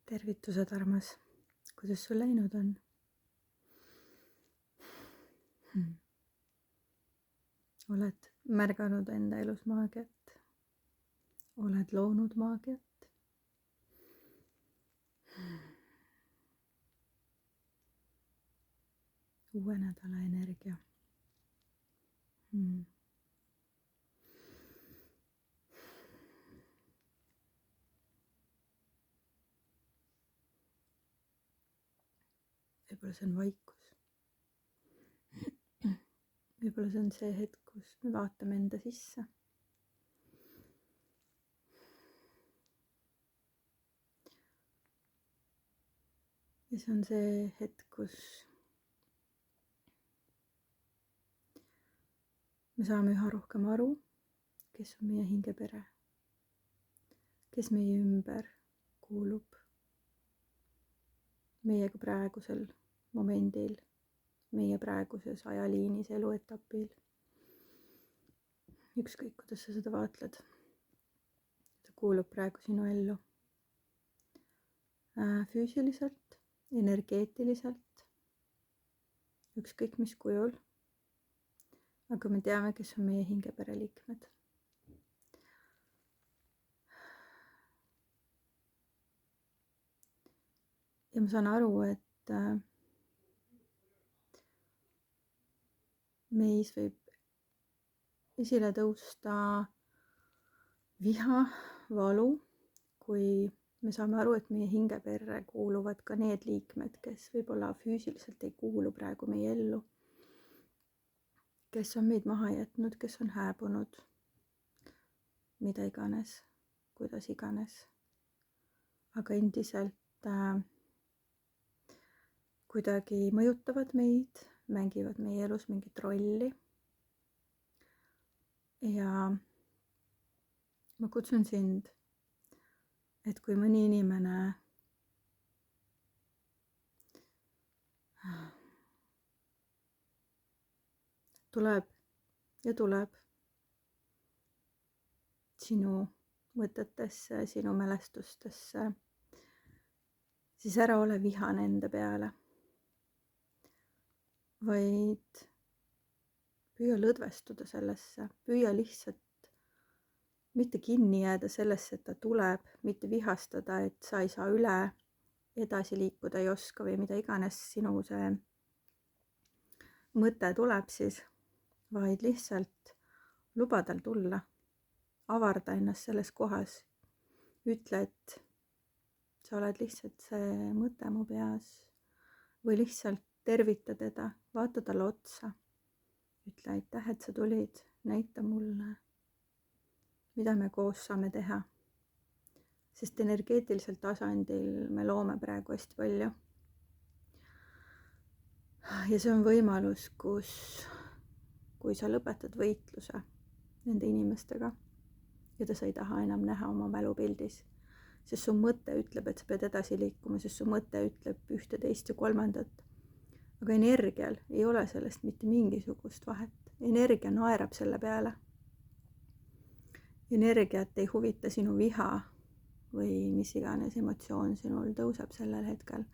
tervitused, armas. Kuidas sul läinud on? Oled märganud enda elus maagiat? Oled loonud maagiat? Uue nädala energia. Võib-olla see on vaikus. Võib-olla see on see hetk, kus me vaatame enda sisse. Ja see on see hetk, kus me saame üha rohkem aru, kes on meie hingepere, kes meie ümber kuulub meiega praegusel momendil, meie praeguses ajaliinis, eluetapil. Ükskõik, kuidas sa seda vaatled. Ta kuulub praegu sinu ellu. Füüsiliselt, energeetiliselt, ükskõik mis kujul. Aga me teame, kes on meie hingepere liikmed. Ja ma saan aru, et meis võib esile tõusta viha, valu, kui me saame aru, et meie hingeperre kuuluvad ka need liikmed, kes võib-olla füüsiliselt ei kuulu praegu meie ellu, kes on meid maha jätnud, kes on hääbunud, mida iganes, kuidas iganes, aga endiselt kuidagi mõjutavad meid, mängivad meie elus mingit rolli. Ja ma kutsun sind, et kui mõni inimene tuleb sinu mõtetesse, sinu mälestustesse, siis ära ole vihane enda peale, vaid püüa lõdvestuda sellesse, püüa lihtsalt mitte kinni jääda sellesse, et ta tuleb, mitte vihastada, et sa ei saa üle, edasi liikuda ei oska või mida iganes sinu see mõte tuleb siis, vaid lihtsalt luba tal tulla, avarda ennast selles kohas, ütle, et sa oled lihtsalt see mõte mu peas või lihtsalt tervita teda, vaata talle otsa, ütle aitäh, et sa tulid, näita mulle, mida me koos saame teha, sest energeetilisel tasandil me loome praegu hästi palju. Ja see on võimalus, kui sa lõpetad võitluse nende inimestega, keda sa ei taha enam näha oma mälupildis, sest su mõte ütleb, et sa pead edasi liikuma, sest su mõte ütleb ühte, teist ja kolmandat. Aga energial ei ole sellest mitte mingisugust vahet. Energia naerab selle peale. Energiat ei huvita sinu viha või mis iganes emotsioon sinul tõuseb sellel hetkel.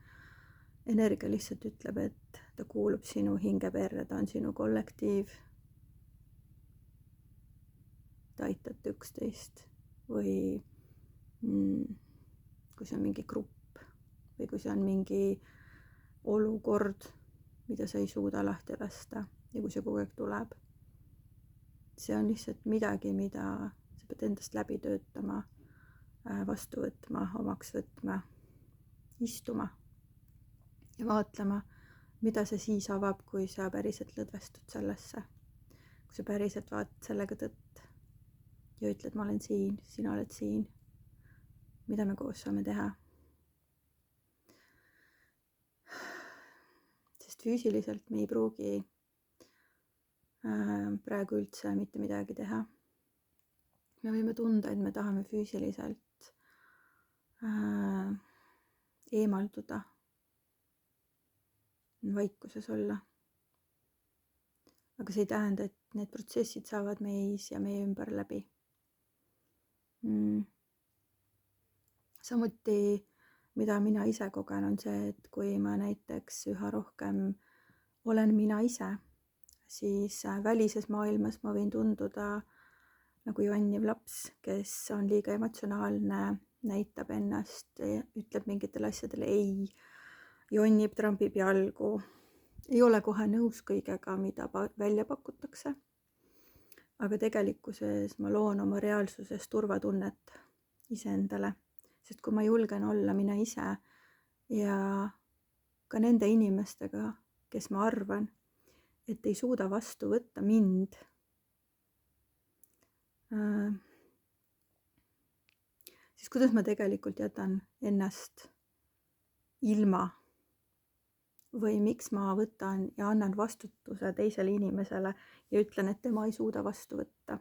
Energia lihtsalt ütleb, et ta kuulub sinu hingeperre, ta on sinu kollektiiv. Ta aitate üksteist või kui see on mingi grupp või kui see on mingi olukord, mida sa ei suuda lahti lasta ja kui see kogu aeg tuleb. See on lihtsalt midagi, mida sa pead endast läbi töötama, vastu võtma, omaks võtma, istuma ja vaatlema, mida see siis avab, kui sa päriselt lõdvestud sellesse. Kui sa päriselt vaatad sellega tõtt ja ütled, ma olen siin, sina oled siin, mida me koos saame teha. Füüsiliselt me ei pruugi praegu üldse mitte midagi teha. Me võime tunda, et me tahame füüsiliselt eemalduda, vaikuses olla. Aga see ei tähenda, et need protsessid saavad meis ja meie ümber läbi. Samuti mida mina ise kogen, on see, et kui ma näiteks üha rohkem olen mina ise, siis välises maailmas ma võin tunduda nagu jonniv laps, kes on liiga emotsionaalne, näitab ennast, ütleb mingitele asjadele ei, jonnib, trambib jalgu, ei ole kohe nõus kõigega, mida välja pakutakse. Aga tegelikkuses ma loon oma reaalsuses turvatunnet iseendale, sest kui ma julgen olla mina ise ja ka nende inimestega, kes ma arvan, et ei suuda vastu võtta mind, siis kuidas ma tegelikult jätan ennast ilma või miks ma võtan ja annan vastutuse teisele inimesele ja ütlen, et tema ei suuda vastu võtta.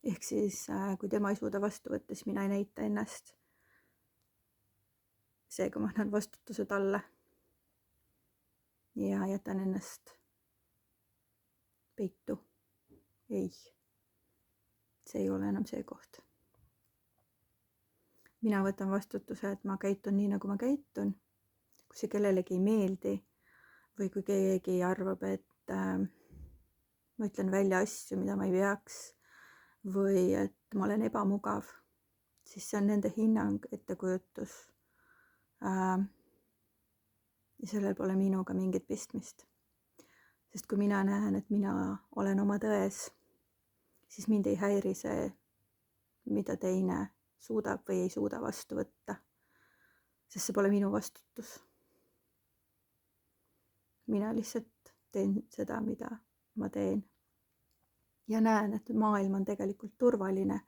Ehk siis, kui tema ei suuda vastu võtta, siis mina ei näita ennast. Seega ma annan vastutuse talle ja jätan ennast peitu. Ei, see ei ole enam see koht. Mina võtan vastutuse, et ma käitun nii, nagu ma käitun. Kui see kellelegi ei meeldi või kui keegi arvab, et ma ütlen välja asju, mida ma ei peaks või et ma olen ebamugav, siis see on nende hinnang, ettekujutus. Ja sellel pole minuga mingit pistmist. Sest kui mina näen, et mina olen oma tões, siis mind ei häiri see, mida teine suudab või ei suuda vastu võtta. Sest see pole minu vastutus. Mina lihtsalt teen seda, mida ma teen. Ja näen, et maailm on tegelikult turvaline,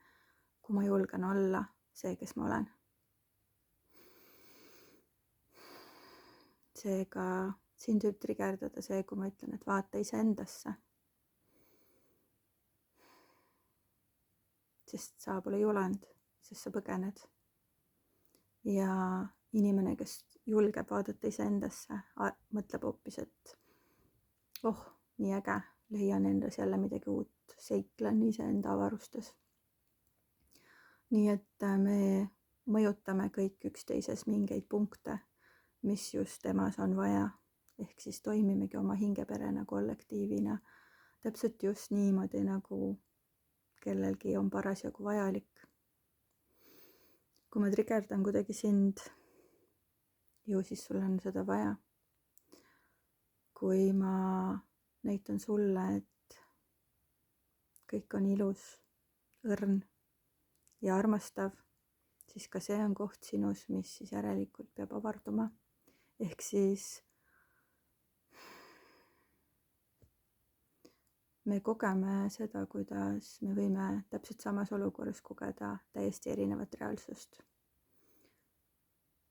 kui ma julgen olla see, kes ma olen. Seega sind võib trigerdada see, kui ma ütlen, et vaata iseendasse. Sest sa pole julanud, sest sa põgened. Ja inimene, kes julgeb vaadata iseendasse, mõtleb hoopis, et nii äge, leian endas jälle midagi uut, seiklen iseenda avarustes. Nii et me mõjutame kõik üksteises mingeid punkte, mis just temas on vaja. Ehk siis toimimegi oma hingeperena, kollektiivina, täpselt just niimoodi, nagu kellelgi on parasjagu vajalik. Kui ma trigerdan kuidagi sind, ju siis sul on seda vaja. Kui ma näitan sulle, et kõik on ilus, õrn ja armastav, siis ka see on koht sinus, mis siis järelikult peab avarduma. Ehk siis me kogeme seda, kuidas me võime täpselt samas olukorras kogeda täiesti erinevat reaalsust.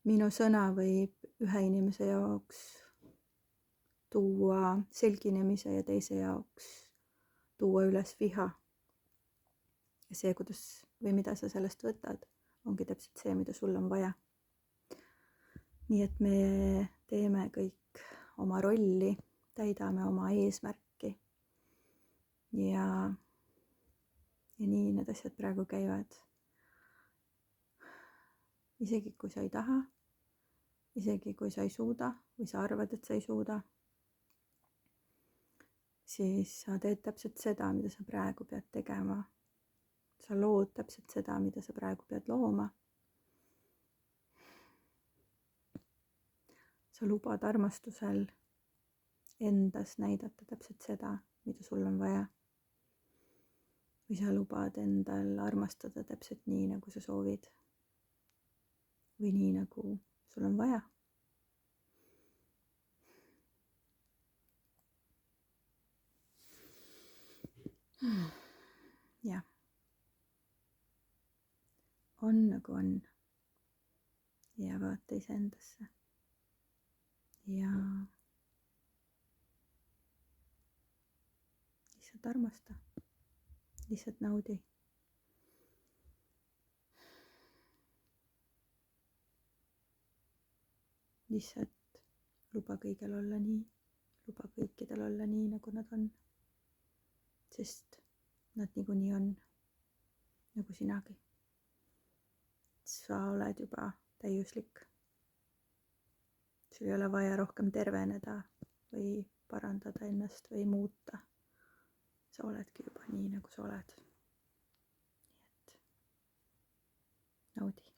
Minu sõna võib ühe inimese jaoks tuua selginemise ja teise jaoks tuua üles viha. Ja see, kuidas või mida sa sellest võtad, ongi täpselt see, mida sul on vaja. Nii et me teeme kõik oma rolli, täidame oma eesmärki ja nii need asjad praegu käivad. Isegi kui sa ei taha, isegi kui sa ei suuda või sa arvad, et sa ei suuda, siis sa teed täpselt seda, mida sa praegu pead tegema. Sa lood täpselt seda, mida sa praegu pead looma. Sa lubad armastusel endas näidata täpselt seda, mida sul on vaja. Või sa lubad endal armastada täpselt nii, nagu sa soovid. Või nii, nagu sul on vaja. Jah. On nagu on. Ja vaata iseendasse. Ja lihtsalt armasta. Lihtsalt naudi. Lihtsalt luba kõigel olla nii. Luba kõikidel olla nii, nagu nad on. Sest nad niikuinii on, nagu sinagi. sa oled juba täiuslik. sul ei ole vaja rohkem terveneda või parandada ennast või muuta. sa oledki juba nii, nagu sa oled. nii et naudi.